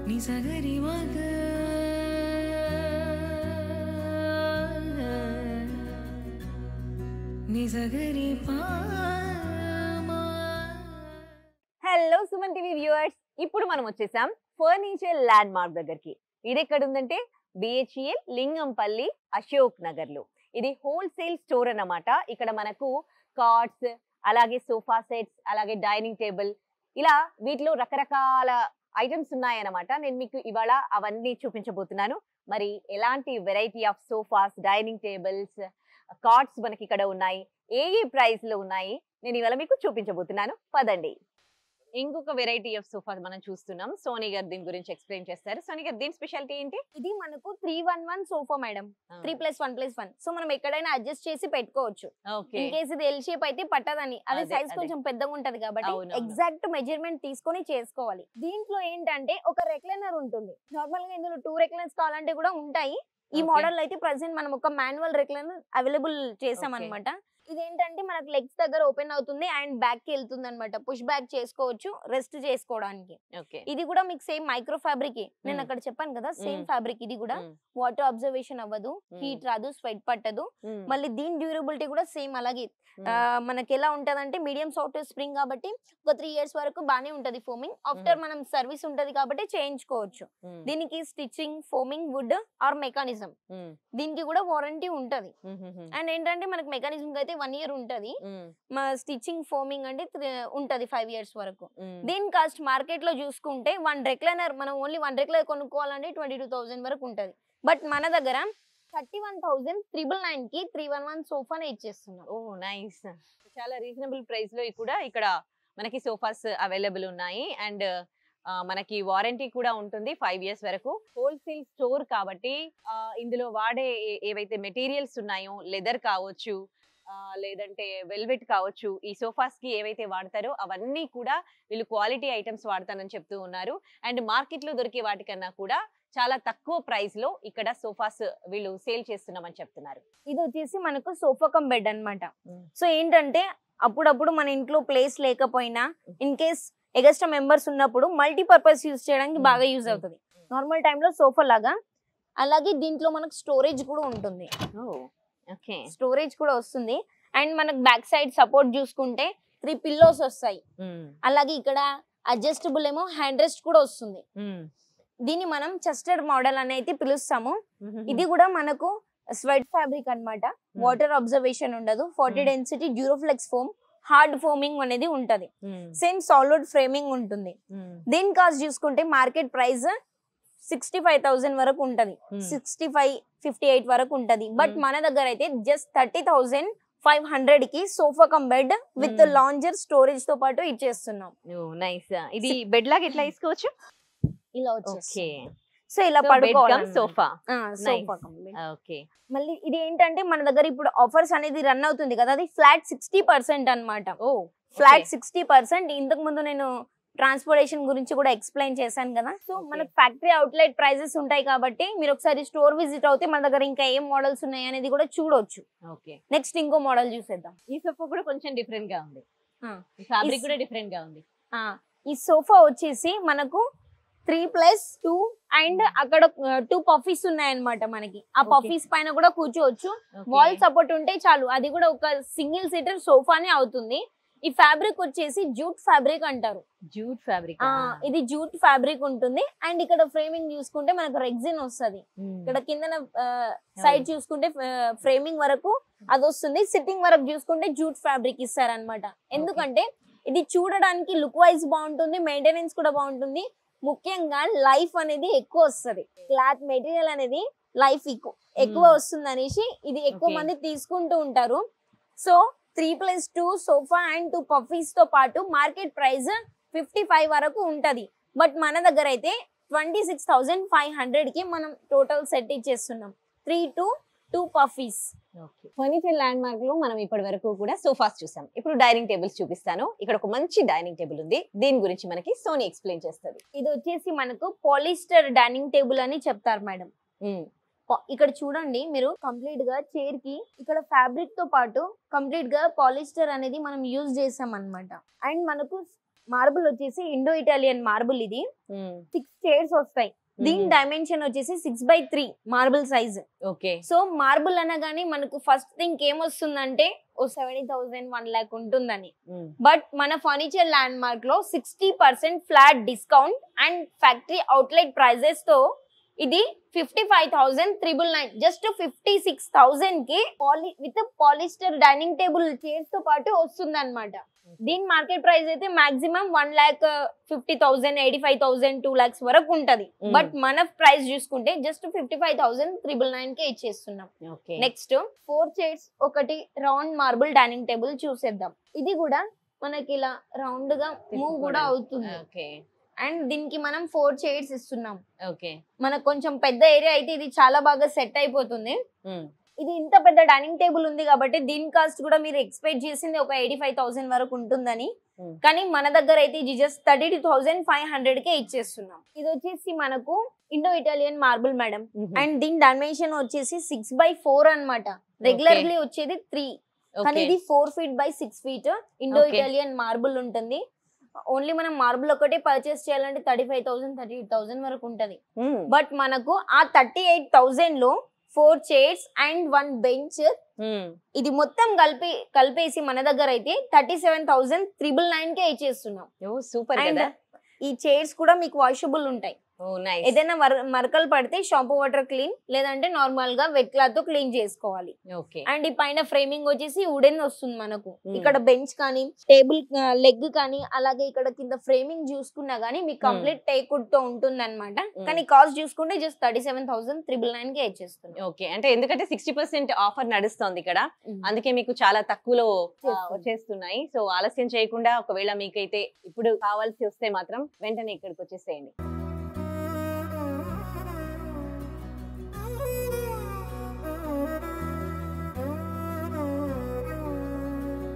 నిజగరి మగ నిజగరి పామా. Hello Suman TV viewers, ఇప్పుడు మనం వచ్చేసాం ఫర్నిచర్ ల్యాండ్ మార్క్ దగ్గరికి. ఇది ఎక్కడ ఉందంటే BHEL లింగంపల్లి అశోక్ నగర్ లో. ఇది హోల్సేల్ స్టోర్ అన్నమాట. ఇక్కడ మనకు కార్డ్స్, అలాగే సోఫా సెట్స్, అలాగే డైనింగ్ టేబుల్, ఇలా వీటిలో రకరకాల ఐటమ్స్ ఉన్నాయన్నమాట. నేను మీకు ఇవాళ అవన్నీ చూపించబోతున్నాను. మరి ఎలాంటి variety of sofas, dining tables, cards మనకి ఇక్కడ ఉన్నాయి, ఏ ప్రైస్ లో ఉన్నాయి, నేను ఇవాళ మీకు చూపించబోతున్నాను. పదండి. ఇంకొక వెరైటీ ఆఫ్ సోఫా మనం చూస్తున్నాం. సోనీ గారు దీని గురించి ఎక్స్ప్లెయిన్ చేస్తారు. సోనీ గారు, దీని స్పెషాలిటీ ఏంటి? ఇది మనకు 311 సోఫా మేడం. 3+1+1. సో మనం ఎక్కడైనా అడ్జస్ట్ చేసి పెట్టుకోవచ్చు. ఇన్ కేస్ ఇది ఎల్ షేప్ అయితే పట్టదని, అది సైజ్ కొంచెం పెద్దగా ఉంటది కాబట్టి ఎగ్జాక్ట్ మెజర్మెంట్ తీసుకొని చేసుకోవాలి. దీంట్లో ఏంటంటే ఒక రెక్లైనర్ ఉంటుంది. నార్మల్ గా ఇందులో 2 రెక్లైనర్స్ కావాలంటే కూడా ఉంటాయి. ఈ మోడల్ అయితే ప్రెసెంట్ మనం ఒక మాన్యువల్ రెక్లైనర్ అవైలబుల్ చేసాం అనమాట. ఇదేంటంటే మనకు లెగ్స్ దగ్గర ఓపెన్ అవుతుంది అండ్ బ్యాక్ కి వెళ్తుంది అనమాట. పుష్ బ్యాక్ చేసుకోవచ్చు రెస్ట్ చేసుకోవడానికి. ఇది కూడా మీకు సేమ్ మైక్రో ఫ్యాబ్రిక్. నేను అక్కడ చెప్పాను కదా, సేమ్ ఫ్యాబ్రిక్. ఇది కూడా వాటర్ అబ్జర్వేషన్ అవ్వదు, హీట్ రాదు, స్వెట్ పట్టదు. మళ్ళీ దీని డ్యూరబిలిటీ కూడా సేమ్ అలాగే. మనకి ఎలా ఉంటదంటే మీడియం సాఫ్ట్వేర్ స్ప్రింగ్ కాబట్టి ఒక 3 years వరకు బానే ఉంటది ఫోమింగ్. ఆఫ్టర్ మనం సర్వీస్ ఉంటది కాబట్టి చేయించుకోవచ్చు. దీనికి stitching, foaming, wood or mechanism, దీనికి కూడా వారంటీ ఉంటది. అండ్ ఏంటంటే మనకి మెకానిజం అయితే 1 year ఉంటది. మా స్టిచ్చింగ్, ఫోమింగ్ అంటే ఉంటది 5 years వరకు. దీని కాస్ట్ మార్కెట్ లో చూసుకుంటే 1 రెక్లైనర్, మనం ఓన్లీ 1 రెక్లైనర్ కొనుక్కోవాలంటే 22,000 వరకు ఉంటది. బట్ మన దగ్గర 31,999 కి 311 సోఫానే ఇచ్చేస్తున్నాం. ఓ నైస్. చాలా రీజనబుల్ ప్రైస్ లో కూడా ఇక్కడ మనకి సోఫాస్ అవైలబుల్ ఉన్నాయి. అండ్ మనకి వారంటీ కూడా ఉంటుంది 5 years వరకు. హోల్సేల్ స్టోర్ కాబట్టి ఇందులో వాడే ఏవైతే మెటీరియల్స్ ఉన్నాయో, లెదర్ కావచ్చు, లేదంటే వెల్వెట్ కావచ్చు, ఈ సోఫాస్ కి ఏవైతే వాడతారో అవన్నీ కూడా వీళ్ళు క్వాలిటీ ఐటమ్స్ వాడతానని చెప్తూ ఉన్నారు. అండ్ మార్కెట్ లో దొరికే వాటికన్నా కూడా చాలా తక్కువ ప్రైస్ లో ఇక్కడ సోఫాస్ వీళ్ళు సేల్ చేస్తున్నామని చెప్తున్నారు. ఇది వచ్చేసి మనకు సోఫా కమ్ బెడ్ అన్నమాట. సో ఏంటంటే అప్పుడప్పుడు మన ఇంట్లో ప్లేస్ లేకపోయినా, ఇన్ కేస్ ఎగస్ట్రా మెంబర్స్ ఉన్నప్పుడు మల్టీపర్పస్ యూజ్ చేయడానికి బాగా యూజ్ అవుతుంది. నార్మల్ టైంలో సోఫా లాగా. అలాగే దీంట్లో మనకు స్టోరేజ్ కూడా ఉంటుంది. స్టోరేజ్ కూడా వస్తుంది. అండ్ మనకు బ్యాక్ సైడ్ సపోర్ట్ చూసుకుంటే 3 పిల్లోస్ వస్తాయి. అలాగే ఇక్కడ అడ్జస్టబుల్ ఏమో హ్యాండ్ రెస్ట్ కూడా వస్తుంది. దీన్ని మనం చెస్టెడ్ మోడల్ అని అయితే పిలుస్తాము. ఇది కూడా మనకు స్వెట్ ఫ్యాబ్రిక్ అన్నమాట. వాటర్ అబ్జర్వేషన్ ఉండదు. 40 density Duroflex foam, hard foaming అనేది ఉంటది. సేమ్ సాలిడ్ ఫ్రేమింగ్ ఉంటుంది. దీని కాస్ట్ చూసుకుంటే మార్కెట్ ప్రైస్ 65,000 వరకు ఉంటది. 65, 58 వరకు ఉంటది. బట్ మన దగ్గర అయితే జస్ట్ 30,500 కి sofa cum bed with lounger storage తో పాటు ఇచ్చేస్తున్నాం. నైస్. ఇది బెడ్ లాగా ఎట్లా తీసుకోవచ్చు? ఇలా వచ్చేసి సో ఇలా పడుకోవాలి. సోఫా. మళ్ళీ ఇది ఏంటంటే మన దగ్గర ఇప్పుడు ఆఫర్స్ అనేది రన్ అవుతుంది కదా, అది ఫ్లాట్ 60% అన్నమాట. ఫ్లాట్ 60%. ఇంతకు ముందు నేను ట్రాన్స్పోర్టేషన్ గురించి కూడా ఎక్స్ప్లెయిన్ చేశాను కదా. సో మనకు ఫ్యాక్టరీ అవుట్లెట్ ప్రైజెస్ ఉంటాయి కాబట్టి మీరు ఒకసారి స్టోర్ విజిట్ అవుతే మన దగ్గర ఇంకా ఏం మోడల్స్ ఉన్నాయి అనేది కూడా చూడొచ్చు. నెక్స్ట్ ఇంకో మోడల్ చూసేద్దాం. ఈ సోఫా కూడా కొంచెం డిఫరెంట్ గా ఉంది. ఫ్యాబ్రిక్ కూడా డిఫరెంట్ గా ఉంది. ఈ సోఫా వచ్చేసి మనకు 3+2 అండ్ అక్కడ 2 పఫీస్ ఉన్నాయన్నమాట. మనకి ఆ పఫీస్ పైన కూడా కూర్చోవచ్చు. వాల్ సపోర్ట్ ఉంటే చాలు, అది కూడా ఒక సింగిల్ సీటర్ సోఫానే అవుతుంది. ఈ ఫ్యాబ్రిక్ వచ్చేసి జూట్ ఫ్యాబ్రిక్ అంటారు. Jute fabric. ఇది జూట్ ఫ్యాబ్రిక్ ఉంటుంది. అండ్ ఇక్కడ ఫ్రేమింగ్ చూసుకుంటే మనకు రెగ్జిన్ వస్తుంది. ఇక్కడ కింద సైడ్ చూసుకుంటే ఫ్రేమింగ్ వరకు అది వస్తుంది. సిట్టింగ్ వరకు చూసుకుంటే జూట్ ఫ్యాబ్రిక్ ఇస్తారనమాట. ఎందుకంటే ఇది చూడడానికి లుక్ వైజ్ బాగుంటుంది, మెయింటెనెన్స్ కూడా బాగుంటుంది. ముఖ్యంగా లైఫ్ అనేది ఎక్కువ వస్తుంది. క్లాత్ మెటీరియల్ అనేది లైఫ్ ఎక్కువ వస్తుంది అనేసి ఇది ఎక్కువ మంది తీసుకుంటూ ఉంటారు. సో 3+2 సోఫా అండ్ 2 పఫీస్ తో పాటు మార్కెట్ ప్రైస్ 55 వరకు ఉంటది. బట్ మన దగ్గర అయితే 26,500 కి మనం టోటల్ సెట్ ఇచ్చేస్తున్నాం. 3 to 2 puffies. Furniture land mark లో మనం ఇప్పటి వరకు కూడా సోఫాస్ చూసాం. ఇప్పుడు డైనింగ్ టేబుల్స్ చూపిస్తాను. ఇక్కడ ఒక మంచి డైనింగ్ టేబుల్ ఉంది. దీని గురించి మనకి సోనీ ఎక్స్ప్లెయిన్ చేస్తుంది. ఇది వచ్చేసి మనకు పాలిస్టర్ డైనింగ్ టేబుల్ అని చెప్తారు మేడం. ఇక్కడ చూడండి మీరు, కంప్లీట్ గా చైర్ కి ఇక్కడ ఫ్యాబ్రిక్ తో పాటు కంప్లీట్ గా పాలిస్టర్ అనేది మనం యూజ్ చేసాం అన్నమాట. అండ్ మనకు మార్బుల్ వచ్చేసి ఇండో ఇటాలియన్ మార్బుల్, ఇది 6 షేడ్స్ వస్తాయి. దీని డైమెన్షన్ వచ్చేసి 6/3 marble size. Okay. So marble అనగానే మనకు ఫస్ట్ థింగ్ ఏమొస్తుందంటే 70,000 1 lakh ఉంటుందని. బట్ మన ఫర్నిచర్ ల్యాండ్ మార్క్ లో 60% flat discount and factory outlet prices తో ఇది 55,999, జస్ట్ 56,000 కి with polyester dining table chairs తో పాటు వస్తుంది అనమాట. దీని మార్కెట్ ప్రైస్ అయితే మాక్సిమం 1,50,000, 85,000, 2 lakhs వరకు ఉంటది. బట్ మన ప్రైస్ చూసుకుంటే జస్ట్ 55,999 కే ఇచ్చేస్తున్నాం. నెక్స్ట్ 4 చైర్స్, ఒకటి రౌండ్ మార్బుల్ డైనింగ్ టేబుల్ చూసేద్దాం. ఇది కూడా మనకి ఇలా రౌండ్ గా మూవ్ కూడా అవుతుంది. అండ్ దీనికి మనం 4 చైర్స్ ఇస్తున్నాం. మనకు కొంచెం పెద్ద ఏరియా అయితే ఇది చాలా బాగా సెట్ అయిపోతుంది. ఇది ఇంత పెద్ద డైనింగ్ టేబుల్ ఉంది కాబట్టి దీని కాస్ట్ కూడా మీరు ఎక్స్పెక్ట్ చేసింది ఒక 85,000 వరకు ఉంటుందని, కానీ మన దగ్గర అయితే ఇది జస్ట్ 32,500 కే ఇచ్చేస్తున్నాం. ఇది వచ్చేసి మనకు Indo Italian marble madam. And దీని డైమెన్షన్ వచ్చేసి 6/4 అన్నమాట. రెగ్యులర్లీ వచ్చేది 3, కానీ ఇది 4 feet by 6 feet Indo Italian marble ఉంటుంది. ఓన్లీ మనం మార్బుల్ ఒకటే పర్చేస్ చేయాలంటే 35,000, 38,000 వరకు ఉంటది. బట్ మనకు ఆ 38,000 లో 4 చైర్స్ అండ్ 1 బెంచ్, ఇది మొత్తం కలిపేసి మన దగ్గర అయితే 37,999 కే ఇచ్చేస్తున్నాం. సూపర్. అండ్ ఈ చైర్స్ కూడా మీకు వాషబుల్ ఉంటాయి. ఏదైనా మరకలు పడితే షాంపూ వాటర్ క్లీన్, లేదంటే నార్మల్ గా వెట్ క్లాత్ తో క్లీన్ చేసుకోవాలి. అండ్ ఈ పైన ఫ్రేమింగ్ వచ్చేసి వుడెన్ వస్తుంది మనకు. ఇక్కడ బెంచ్ కానీ టేబుల్ లెగ్ కానీ అలాగే ఇక్కడ కింద ఫ్రేమింగ్ చూసుకున్నా గానీ మీకు కంప్లీట్ టేక్ వుడ్ తో ఉంటుంది అనమాట. కానీ కాస్ట్ చూసుకుంటే జస్ట్ 37,999 కే ఇచ్చేస్తుంది. ఓకే. అంటే ఎందుకంటే 60% ఆఫర్ నడుస్తుంది ఇక్కడ, అందుకే మీకు చాలా తక్కువలో వచ్చేస్తున్నాయి. సో ఆలస్యం చేయకుండా ఒకవేళ మీకైతే ఇప్పుడు కావాల్సి వస్తే మాత్రం వెంటనే ఇక్కడికి వచ్చేసేయండి.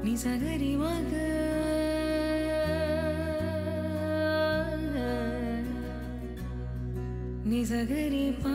నిసగరి మగ నిసగరి పా